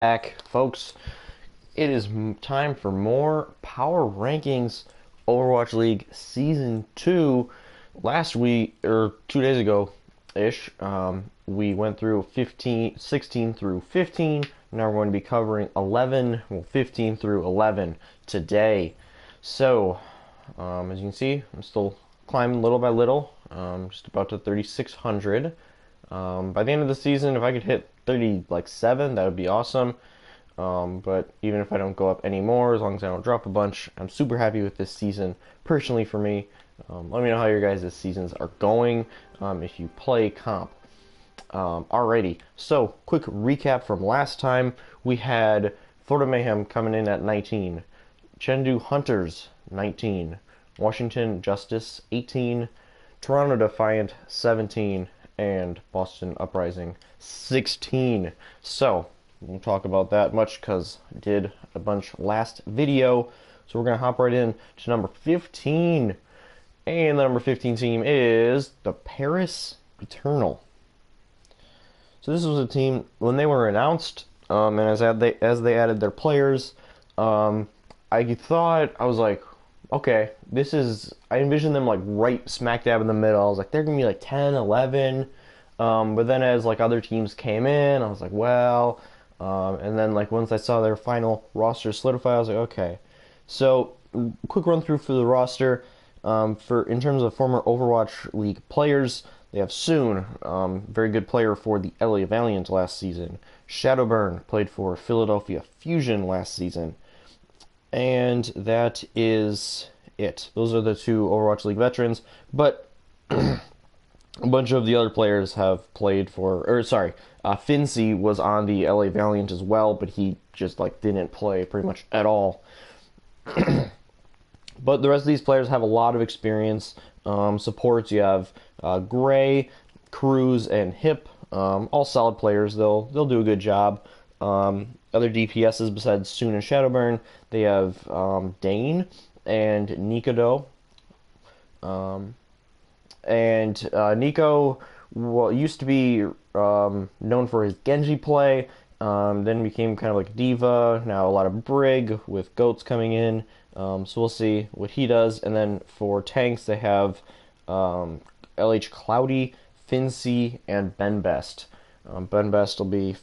Back, folks. It is time for more Power Rankings Overwatch League Season 2. Last week, or 2 days ago ish, we went through 16 through 15. Now we're going to be covering 15 through 11 today. So, as you can see, I'm still climbing little by little, just about to 3,600. By the end of the season, if I could hit 37, that would be awesome. But even if I don't go up anymore, as long as I don't drop a bunch, I'm super happy with this season, personally for me. Let me know how your guys' seasons are going if you play comp. Alrighty, so quick recap from last time. We had Florida Mayhem coming in at 19, Chengdu Hunters 19, Washington Justice 18, Toronto Defiant 17, and Boston Uprising 16. So, we won't talk about that much because I did a bunch last video. So we're going to hop right in to number 15. And the number 15 team is the Paris Eternal. So this was a team, when they were announced, and as they added their players, I was like, okay, I envisioned them like right smack dab in the middle. I was like, they're going to be like 10, 11. But then as like other teams came in, I was like, well, and then like once I saw their final roster solidify, I was like, okay. So quick run through for the roster. In terms of former Overwatch League players, they have Soon, very good player for the LA Valiant last season. Shadowburn played for Philadelphia Fusion last season. And that is it. Those are the two Overwatch League veterans. But a bunch of the other players have played Fincy was on the LA Valiant as well, but he just like didn't play pretty much at all. But the rest of these players have a lot of experience. Supports, you have Gray, Cruz, and Hip. All solid players. They'll do a good job. Other DPSs besides Soon and Shadowburn, they have Dane and Nikado. And Nico used to be known for his Genji play, then became kind of like a diva. Now a lot of Brig with Goats coming in. So we'll see what he does. And then for tanks, they have LH Cloudy, Fincy, and Ben Best. Ben Best will be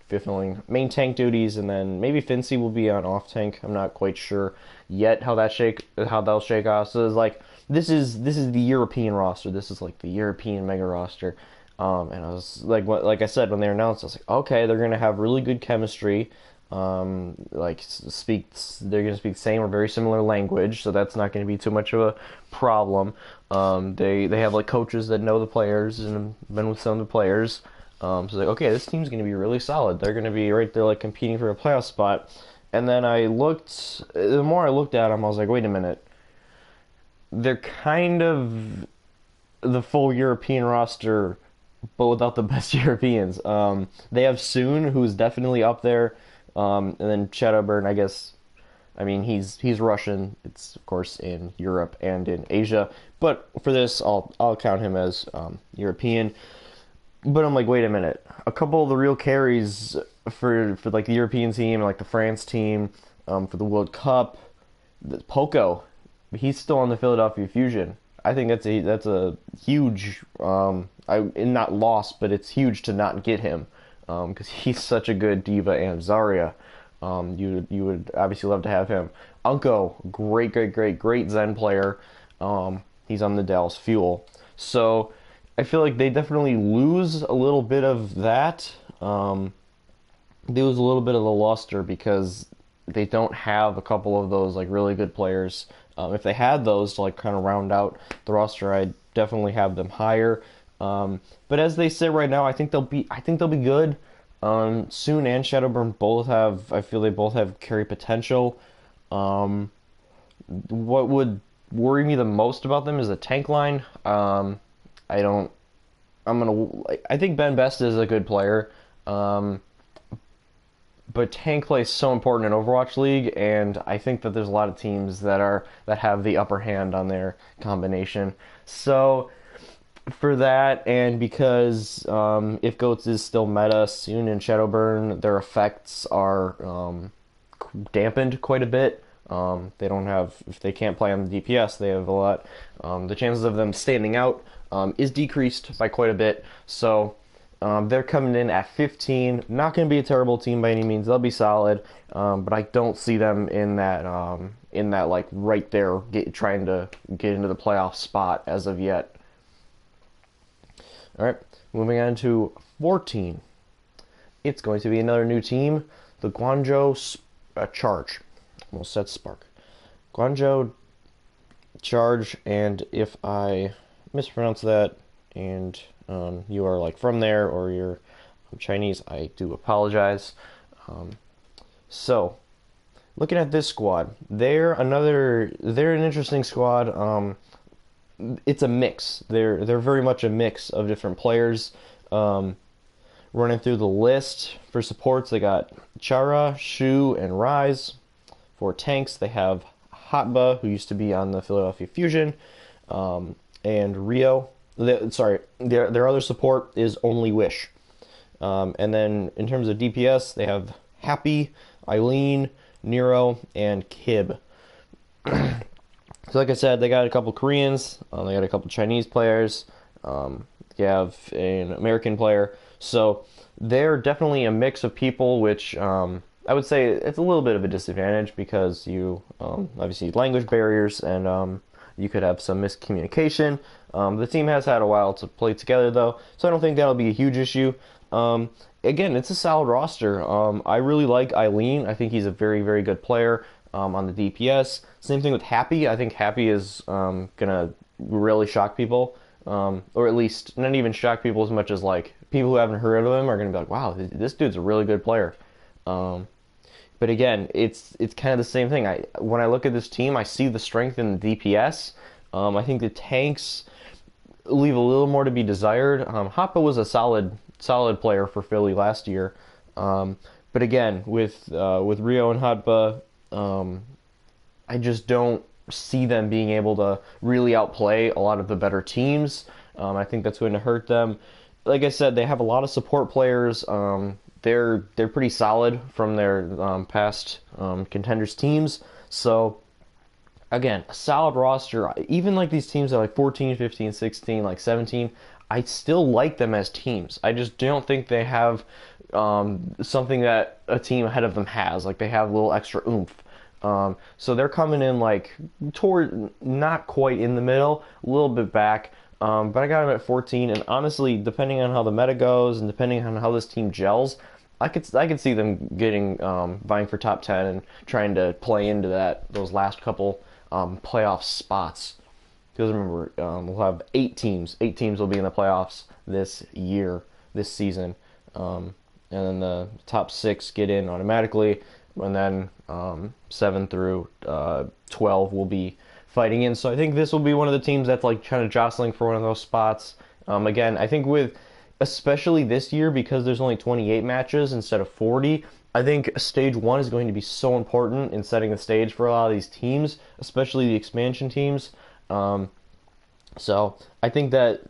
fulfilling main tank duties, and then maybe Fincy will be on off tank. I'm not quite sure yet how they'll shake off. So it's like this is the European roster. This is like the European mega roster. And I was like I said when they announced, I was like, okay, they're gonna have really good chemistry. They're gonna speak the same or very similar language, so that's not gonna be too much of a problem. They have like coaches that know the players and have been with some of the players. So like, okay, this team's gonna be really solid. They're gonna be right there like competing for a playoff spot. And then the more I looked at them, I was like, wait a minute. They're kind of the full European roster, but without the best Europeans. They have Soon, who's definitely up there, and then Shadowburn. I guess, I mean, he's Russian. It's of course in Europe and in Asia, but for this, I'll count him as European. But I'm like, wait a minute. A couple of the real carries for like the European team, like the France team, for the World Cup, Poco, he's still on the Philadelphia Fusion. I think that's a huge, not loss, but it's huge to not get him, because he's such a good diva and Zarya. You would obviously love to have him. Unko, great Zen player. He's on the Dallas Fuel. So I feel like they definitely lose a little bit of that. They lose a little bit of the luster because they don't have a couple of those like really good players. If they had those to like kind of round out the roster, I'd definitely have them higher. But as they sit right now, I think they'll be good. Soon and Shadowburn I feel they both have carry potential. What would worry me the most about them is the tank line. I think Ben Best is a good player. But tank play is so important in Overwatch League, and I think that there's a lot of teams that have the upper hand on their combination. So for that, and because if Goats is still meta soon in Shadowburn, their effects are dampened quite a bit. They don't have, if they can't play on the DPS, they have a lot. The chances of them standing out is decreased by quite a bit. So they're coming in at 15. Not going to be a terrible team by any means. They'll be solid, but I don't see them in that like right there, trying to get into the playoff spot as of yet. All right, moving on to 14. It's going to be another new team, the Guangzhou Charge. Almost said Spark. Guangzhou Charge, and if I mispronounce that, and you are like from there or you're Chinese, I do apologize. So, looking at this squad, they're an interesting squad. It's a mix. They're very much a mix of different players. Running through the list for supports, they got Chara, Shu, and Rise. For tanks, they have Hotba, who used to be on the Philadelphia Fusion, and Rio. Their other support is Only Wish. And then in terms of DPS, they have Happy, Eileen, Nero, and Kib. So like I said, they got a couple Koreans, they got a couple Chinese players, they have an American player. So they're definitely a mix of people, which I would say it's a little bit of a disadvantage because you obviously language barriers and you could have some miscommunication. The team has had a while to play together though, so I don't think that'll be a huge issue. Again, it's a solid roster. I really like Eileen. I think he's a very, very good player on the DPS. Same thing with Happy. I think Happy is gonna really shock people, or at least not even shock people as much as like people who haven't heard of him are gonna be like, wow, this dude's a really good player. But again, it's kind of the same thing. When I look at this team, I see the strength in the DPS. I think the tanks leave a little more to be desired. Hoppa was a solid player for Philly last year. But again, with Rio and Hotba, I just don't see them being able to really outplay a lot of the better teams. I think that's going to hurt them. Like I said, they have a lot of support players. They're pretty solid from their past contenders teams. So again, a solid roster. Even like these teams that are like 14, 15, 16, like 17, I still like them as teams. I just don't think they have something that a team ahead of them has. Like they have a little extra oomph. So they're coming in like toward not quite in the middle, a little bit back. But I got them at 14, and honestly, depending on how the meta goes and depending on how this team gels, I could see them getting vying for top 10 and trying to play into those last couple playoff spots. Because remember, we'll have 8 teams. 8 teams will be in the playoffs this season, and then the top 6 get in automatically, and then 7 through 12 will be fighting in. So I think this will be one of the teams that's like kind of jostling for one of those spots. Again, I think especially this year, because there's only 28 matches instead of 40, I think stage 1 is going to be so important in setting the stage for a lot of these teams, especially the expansion teams. So I think that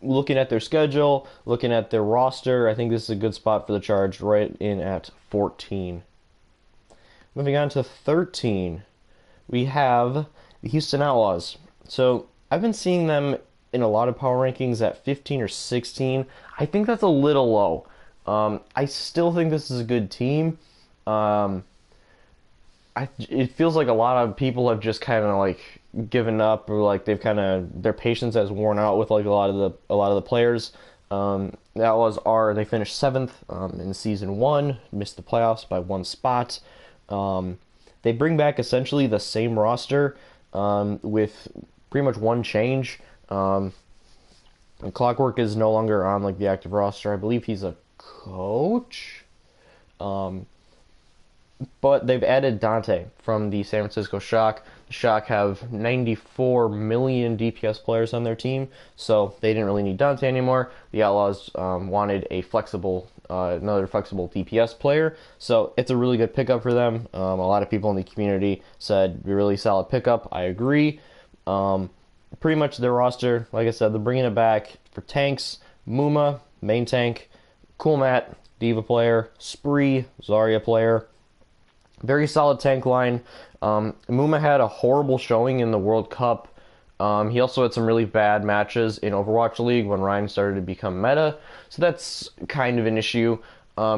looking at their schedule, looking at their roster, I think this is a good spot for the Charge, right in at 14. Moving on to 13, we have the Houston Outlaws. So I've been seeing them in a lot of power rankings at 15 or 16. I think that's a little low. I still think this is a good team. It feels like a lot of people have just kind of like given up, or like their patience has worn out with like a lot of the players. The Outlaws they finished 7th in season 1, missed the playoffs by 1 spot. They bring back essentially the same roster with pretty much one change. Clockwork is no longer on like the active roster. I believe he's a coach. But they've added Dante from the San Francisco Shock. The Shock have 94 million DPS players on their team, so they didn't really need Dante anymore. The Outlaws wanted another flexible DPS player, so it's a really good pickup for them. A lot of people in the community said, really solid pickup. I agree. Pretty much their roster, like I said, they're bringing it back For tanks, Muma, main tank, Coolmat, Diva player, Spree, Zarya player. Very solid tank line. Muma had a horrible showing in the World Cup. He also had some really bad matches in Overwatch League when Ryan started to become meta, so that's kind of an issue.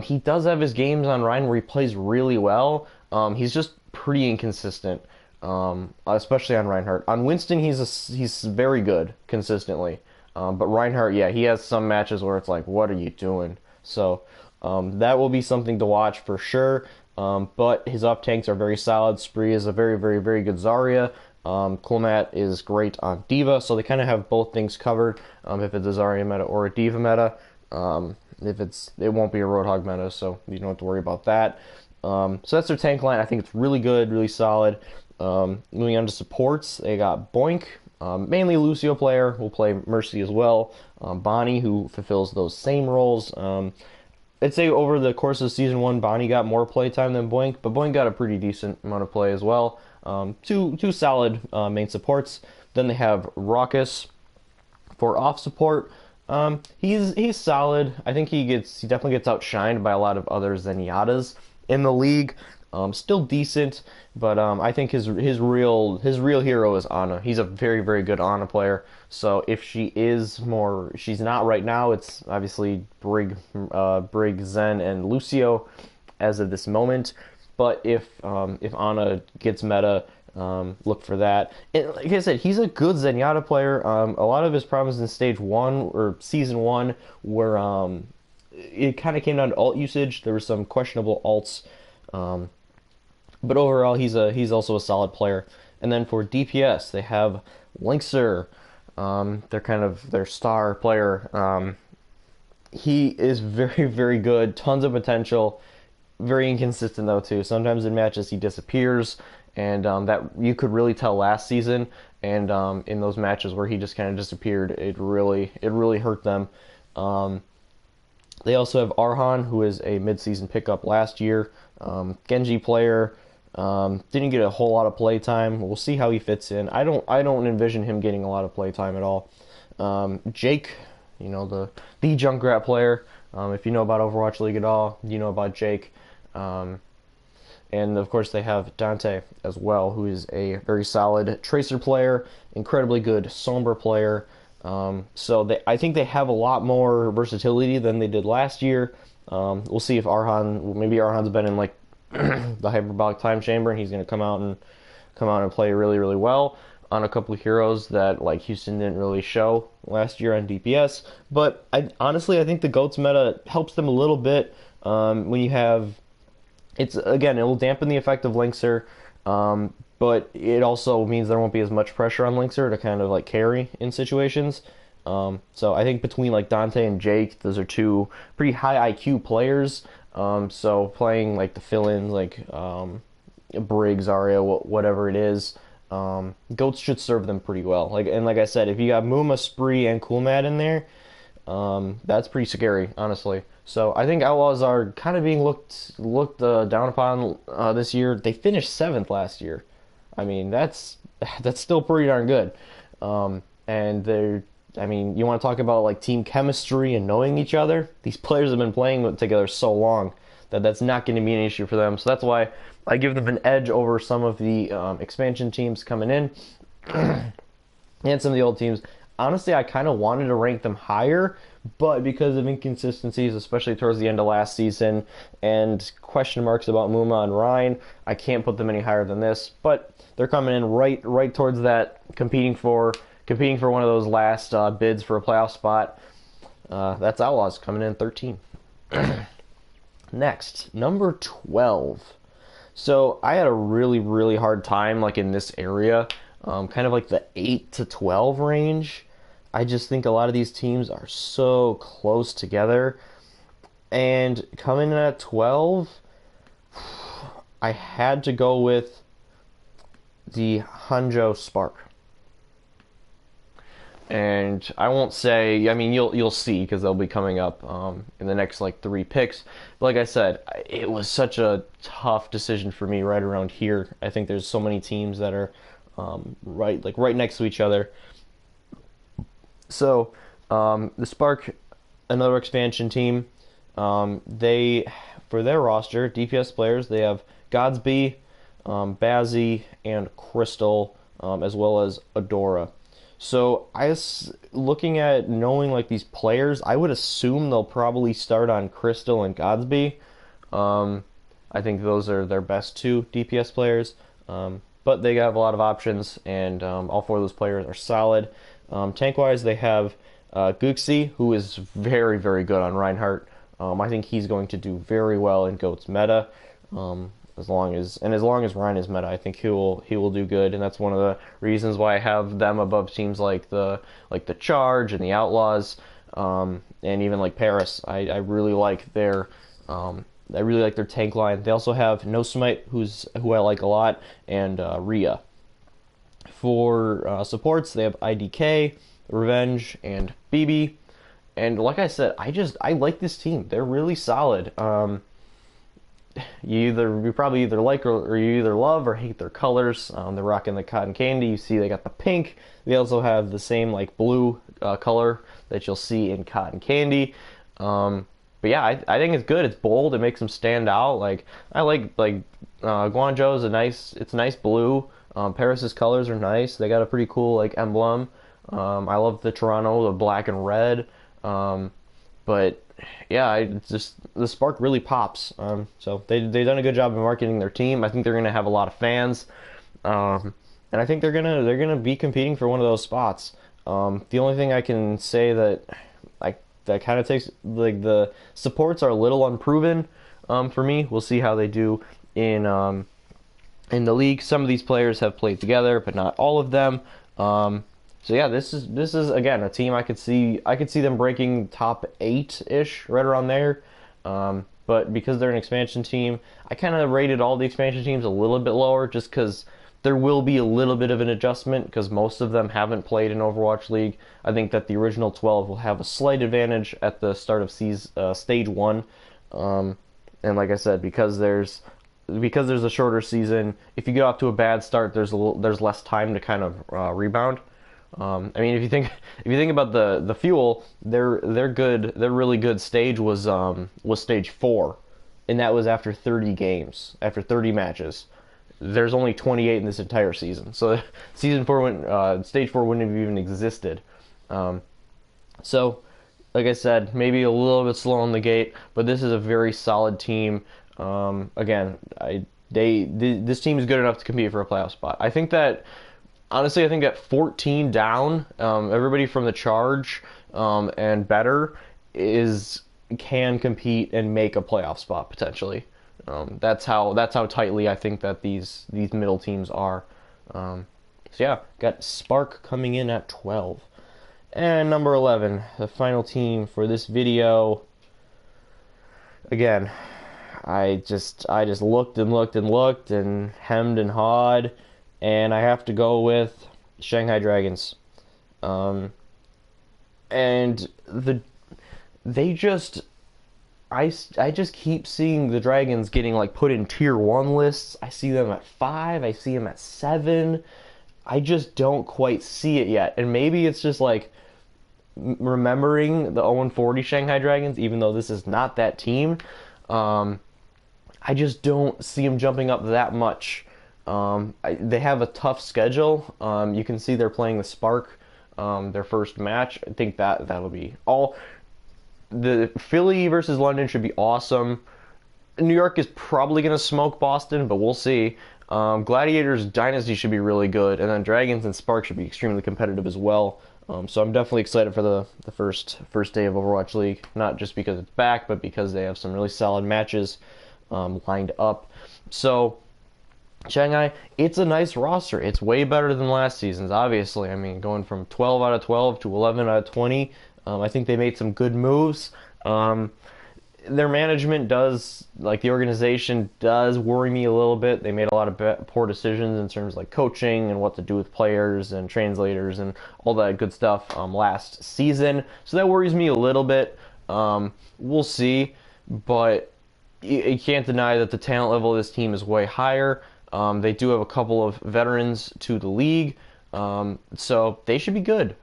He does have his games on Ryan where he plays really well. He's just pretty inconsistent, especially on Reinhardt. On Winston, he's very good consistently, but Reinhardt, yeah, he has some matches where it's like, what are you doing? So that will be something to watch for sure. But his up tanks are very solid. Spree is a very, very, very good Zarya. Coolmat is great on Diva, so they kind of have both things covered. If it's a Zarya meta or a Diva meta, it won't be a Roadhog meta, so you don't have to worry about that. So that's their tank line. I think it's really good, really solid. Moving on to supports, they got Boink, mainly Lucio player, will play Mercy as well. Bonnie, who fulfills those same roles. I'd say over the course of Season 1, Bonnie got more playtime than Boink, but Boink got a pretty decent amount of play as well. Two solid main supports. Then they have Raucus for off support. He's solid. I think he definitely gets outshined by a lot of other Zenyattes in the league. Still decent, but I think his real hero is Ana. He's a very, very good Ana player. So if she's not right now. It's obviously Brig, Zen, and Lucio as of this moment. But if Ana gets meta, look for that. And like I said, he's a good Zenyatta player. A lot of his problems in Stage 1 or Season 1 were it kind of came down to ult usage. There were some questionable ults. But overall, he's also a solid player. And then for DPS, they have Linkser. They're kind of their star player. He is very, very good. Tons of potential. Very inconsistent though too. Sometimes in matches he disappears, and that you could really tell last season. And in those matches where he just kind of disappeared, it really hurt them. They also have Arhan, who is a mid-season pickup last year. Genji player. Didn't get a whole lot of play time. We'll see how he fits in. I don't envision him getting a lot of play time at all. Jake, the Junkrat player. If you know about Overwatch League at all, you know about Jake. And of course they have Dante as well, who is a very solid Tracer player, incredibly good Sombra player. So I think they have a lot more versatility than they did last year. We'll see if maybe Arhan's been in like the hyperbolic time chamber, and he's going to come out and play really, really well on a couple of heroes that like Houston didn't really show last year on DPS. But honestly, I think the GOATS meta helps them a little bit when you have. It will dampen the effect of Linkser, but it also means there won't be as much pressure on Linkser to kind of like carry in situations. So I think between like Dante and Jake, those are two pretty high IQ players. So playing like the fill-ins, like Briggs, Zarya, whatever it is, GOATS should serve them pretty well. Like I said, if you got Muma, Spree, and Coolmat in there, that's pretty scary, honestly. So I think Outlaws are kind of being looked down upon this year. They finished 7th last year. I mean, that's still pretty darn good. And you want to talk about like team chemistry and knowing each other? These players have been playing together so long that that's not going to be an issue for them. So that's why I give them an edge over some of the expansion teams coming in and some of the old teams. Honestly, I kind of wanted to rank them higher, but because of inconsistencies, especially towards the end of last season, and question marks about Muma and Ryan, I can't put them any higher than this. But they're coming in right towards that, competing for one of those last bids for a playoff spot. That's Outlaws coming in 13. Next, number 12. So I had a really, really hard time like in this area, kind of like the 8 to 12 range. I just think a lot of these teams are so close together. And coming in at 12, I had to go with the Hanjo Spark. And I won't say, you'll see because they'll be coming up in the next like 3 picks. But like I said, it was such a tough decision for me right around here. I think there's so many teams that are right next to each other. So The Spark, another expansion team. They, for their roster, DPS players, they have Godsby, Bazzi, and Crystal, as well as Adora. So looking at knowing like these players, I would assume they'll probably start on Crystal and Godsby. I think those are their best two DPS players. But they have a lot of options, and all four of those players are solid. Tank-wise, they have Guxi, who is very, very good on Reinhardt. I think he's going to do very well in Goat's meta. As long as Ryan is meta, I think he will do good, and that's one of the reasons why I have them above teams like the Charge and the Outlaws, and even like Paris. I really like their tank line. They also have No Smite, who I like a lot, and Rhea. For supports, they have IDK, Revenge, and BB. And like I said, I like this team. They're really solid. You probably either like or you either love or hate their colors. They're rocking the cotton candy. You see they got the pink. They also have the same like blue color that you'll see in cotton candy. But yeah, I think it's good. It's bold. It makes them stand out. Like I like Guangzhou's it's a nice blue. Paris's colors are nice. They got a pretty cool like emblem. I love the Toronto, the black and red. But yeah, it's just the Spark really pops. So they've done a good job of marketing their team. I think they're gonna have a lot of fans, and I think they're gonna be competing for one of those spots. The only thing I can say that kind of takes like the supports are a little unproven for me. We'll see how they do in the league. Some of these players have played together, but not all of them. So yeah, this is again a team I could see them breaking top 8-ish, right around there. But because they're an expansion team, I kind of rated all the expansion teams a little bit lower, just because there will be a little bit of an adjustment because most of them haven't played in Overwatch League. I think that the original 12 will have a slight advantage at the start of stage 1. And like I said, because there's a shorter season, if you get off to a bad start, there's less time to kind of rebound. I mean, if you think about the Fuel, they're good. Their really good stage was stage 4, and that was after 30 games, after 30 matches. There's only 28 in this entire season, so stage 4 wouldn't have even existed. So, like I said, maybe a little bit slow on the gate, but this is a very solid team. Again, this team is good enough to compete for a playoff spot. Honestly, I think at 14 down, everybody from the Charge and better can compete and make a playoff spot potentially. That's how tightly I think that these middle teams are. So yeah, got Spark coming in at 12, and number 11, the final team for this video. Again, I just looked and looked and looked and hemmed and hawed. And I have to go with Shanghai Dragons. And I just keep seeing the Dragons getting like put in tier 1 lists. I see them at 5, I see them at 7. I just don't quite see it yet. And maybe it's just like remembering the 0-40 Shanghai Dragons, even though this is not that team. I just don't see them jumping up that much. They have a tough schedule. You can see they're playing the Spark, their first match. I think that'll be all. The Philly versus London should be awesome. New York is probably going to smoke Boston, but we'll see. Gladiators Dynasty should be really good, and then Dragons and Spark should be extremely competitive as well. So I'm definitely excited for the first day of Overwatch League, not just because it's back, but because they have some really solid matches lined up. So Shanghai, it's a nice roster. It's way better than last season's, obviously. I mean, going from 12 out of 12 to 11 out of 20, I think they made some good moves. Their management the organization does worry me a little bit. They made a lot of poor decisions in terms of like coaching and what to do with players and translators and all that good stuff last season. So that worries me a little bit. We'll see, but you can't deny that the talent level of this team is way higher. They do have a couple of veterans to the league, so they should be good.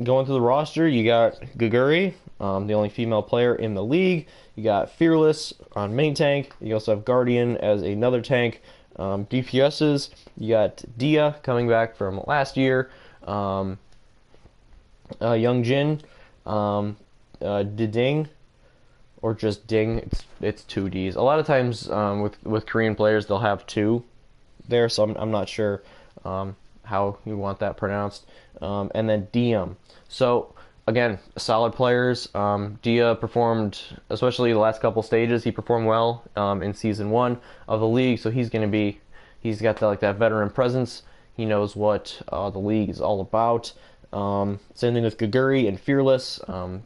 going through the roster, you got Gaguri, the only female player in the league. You got Fearless on main tank. You also have Guardian as another tank. DPSs, you got Dia coming back from last year. Young Jin, Ding, or just Ding. It's two D's. A lot of times with Korean players, they'll have two there, so I'm not sure how you want that pronounced. And then Diem. So again, solid players. Dia performed, especially the last couple stages, he performed well in season 1 of the league. So he's got that veteran presence. He knows what the league is all about. Same thing with Gaguri and Fearless.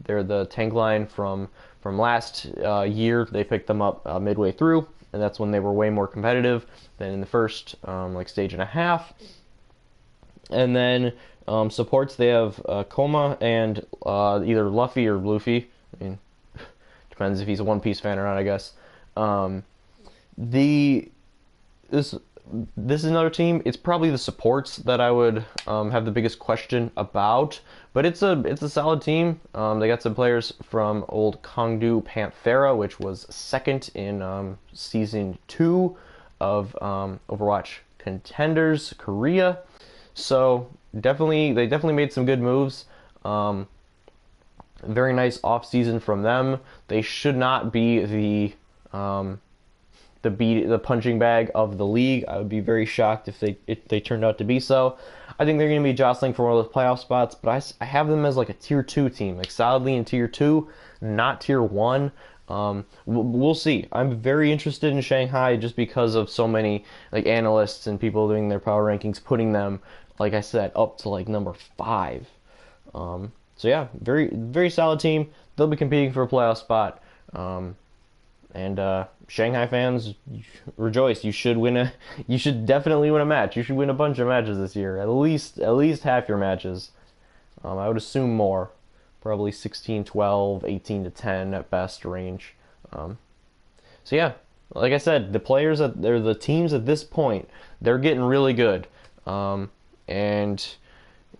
They're the tank line from last year. They picked them up midway through, and that's when they were way more competitive than in the first stage and a half. And then supports, they have Koma and either Luffy or Luffy. I mean, depends if he's a One Piece fan or not, I guess. This is another team. It's probably the supports that I would have the biggest question about, but it's a solid team. They got some players from old Kongdu Panthera, which was second in season 2 of Overwatch Contenders Korea. So they definitely made some good moves. Very nice off season from them. They should not be the punching bag of the league. I would be very shocked if they turned out to be so. I think they're going to be jostling for one of those playoff spots, but I have them as like a tier 2 team, like solidly in tier 2, not tier 1. We'll see. I'm very interested in Shanghai just because of so many like analysts and people doing their power rankings, putting them, like I said, up to like number 5. So yeah, very very solid team. They'll be competing for a playoff spot. And Shanghai fans, rejoice! You should definitely win a match. You should win a bunch of matches this year. At least half your matches. I would assume more, probably 16, 12, 18 to 10 at best range. So yeah, like I said, they're the teams at this point, they're getting really good. And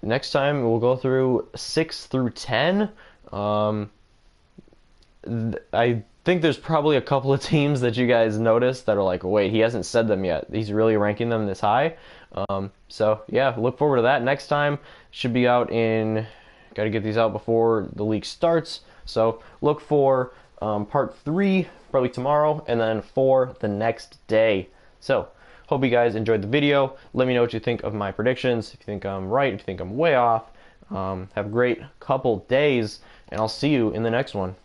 next time we'll go through 6 through 10. I think there's probably a couple of teams that you guys noticed that are like, wait, he hasn't said them yet. He's really ranking them this high. So yeah, look forward to that. Next time should be out in, got to get these out before the league starts. So look for part 3 probably tomorrow, and then 4 the next day. So hope you guys enjoyed the video. Let me know what you think of my predictions. If you think I'm right, if you think I'm way off. Have a great couple days, and I'll see you in the next one.